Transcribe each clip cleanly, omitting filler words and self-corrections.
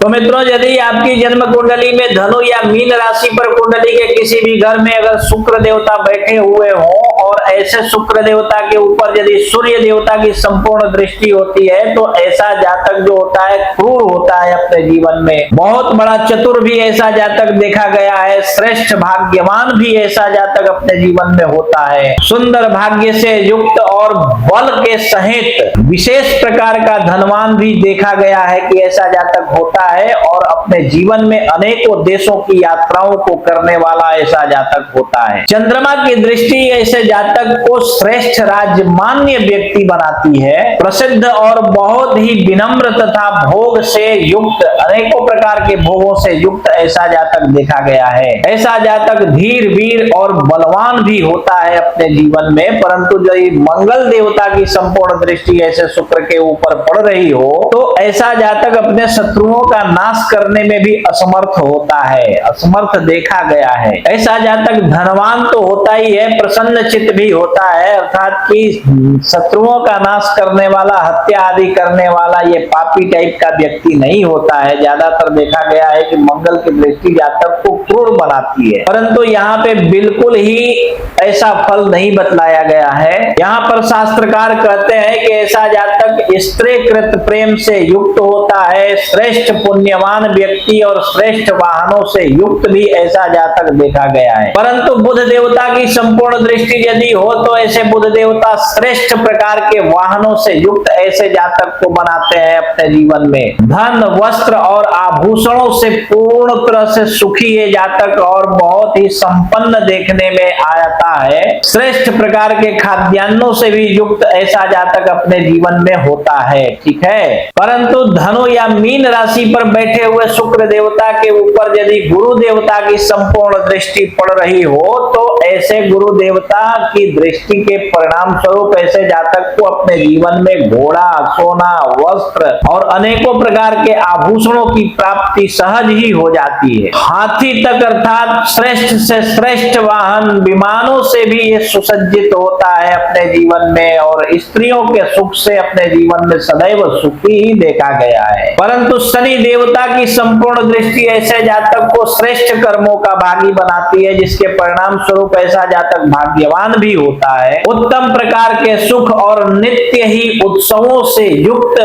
तो मित्रों, यदि आपकी जन्म कुंडली में धनु या मीन राशि पर कुंडली के किसी भी घर में अगर शुक्र देवता बैठे हुए हों और ऐसे शुक्र देवता के ऊपर यदि सूर्य देवता की संपूर्ण दृष्टि होती है तो ऐसा जातक जो होता है क्रूर होता है अपने जीवन में। बहुत बड़ा चतुर भी ऐसा जातक देखा गया है। श्रेष्ठ भाग्यवान भी ऐसा जातक अपने जीवन में होता है। सुंदर भाग्य से युक्त और बल के सहित विशेष प्रकार का धनवान भी देखा गया है कि ऐसा जातक होता है और अपने जीवन में अनेकों देशों की यात्राओं को करने वाला ऐसा जातक होता है। चंद्रमा की दृष्टि ऐसे जातक को श्रेष्ठ राजमान्य व्यक्ति बनाती है। प्रसिद्ध और बहुत ही विनम्र तथा भोग से युक्त, अनेकों प्रकार के भोगों से युक्त ऐसा जातक देखा गया है। ऐसा जातक धीर वीर और बलवान भी होता है अपने जीवन में, परंतु यदि मंगल देवता की संपूर्ण दृष्टि ऐसे शुक्र के ऊपर पड़ रही हो तो ऐसा जातक अपने शत्रुओं का नाश करने में भी असमर्थ होता है, असमर्थ देखा गया है। ऐसा जातक धनवान तो होता ही है, प्रसन्न चित्त भी होता है, अर्थात कि शत्रुओं का नाश करने वाला, हत्या आदि करने वाला ये पापी टाइप का व्यक्ति नहीं होता है। ज्यादातर देखा गया है कि मंगल की दृष्टि जातक को क्रूर बनाती है, परंतु यहाँ पे बिल्कुल ही ऐसा फल नहीं बतलाया गया है। यहाँ पर शास्त्रकार कहते हैं कि ऐसा जातक स्त्रीकृत प्रेम से युक्त होता है, श्रेष्ठ पुण्यवान व्यक्ति और श्रेष्ठ वाहनों से युक्त भी ऐसा जातक देखा गया है। परंतु बुध देवता की संपूर्ण दृष्टि यदि हो तो ऐसे बुध देवता श्रेष्ठ प्रकार के वाहनों से युक्त ऐसे जातक को बनाते हैं अपने जीवन में। धन वस्त्र और आभूषणों से पूर्ण तरह से सुखी ये जातक और बहुत ही संपन्न देखने में आता है। श्रेष्ठ प्रकार के खाद्यान्नों से भी युक्त ऐसा जातक अपने जीवन में होता है, ठीक है। परंतु धनु या मीन राशि पर बैठे हुए शुक्र देवता के ऊपर यदि गुरु देवता की संपूर्ण दृष्टि पड़ रही हो तो ऐसे गुरु देवता की दृष्टि के परिणाम स्वरूप ऐसे जातक को अपने जीवन में घोड़ा, सोना, वस्त्र और अनेकों प्रकार के आभूषणों की प्राप्ति सहज ही हो जाती है। हाथी तक अर्थात श्रेष्ठ से श्रेष्ठ वाहन विमानों से भी ये सुसज्जित होता है अपने जीवन में और स्त्रियों के सुख से अपने जीवन में सदैव सुखी ही देखा गया है। परंतु शनि देवता की संपूर्ण दृष्टि ऐसे जातक को श्रेष्ठ कर्मों का भागी बनाती है, जिसके परिणाम स्वरूप ऐसा जातक भाग्यवान भी होता है। उत्तम प्रकार के सुख और नित्य ही उत्सवों से युक्त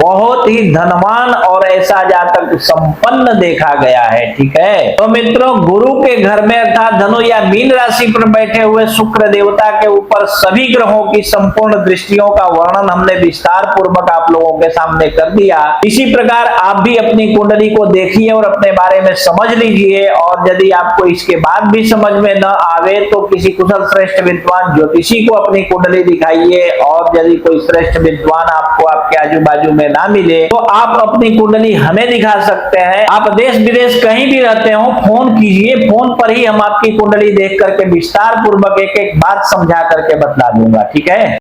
बहुत ही धनवान और ऐसा जातक संपन्न देखा गया है, ठीक है। तो मित्रों, गुरु के घर में अर्थात धनु या मीन राशि पर बैठे हुए शुक्र देवता के ऊपर सभी ग्रहों की संपूर्ण दृष्टियों का वर्णन हमने विस्तार पूर्वक आप लोगों के सामने कर दिया। इसी प्रकार आप भी अपनी कुंडली को देखिए और अपने बारे में समझ लीजिए, और यदि आपको इसके बाद भी समझ में न आवे तो किसी कुशल श्रेष्ठ विद्वान ज्योतिषी को अपनी कुंडली दिखाइए, और यदि कोई श्रेष्ठ विद्वान आपको आपके आजू बाजू में ना मिले तो आप अपनी कुंडली हमें दिखा सकते हैं। आप देश विदेश कहीं भी रहते हो, फोन कीजिए, फोन पर ही हम आपकी कुंडली देख करके विस्तार पूर्वक एक एक बात समझा करके बतला दूंगा, ठीक है।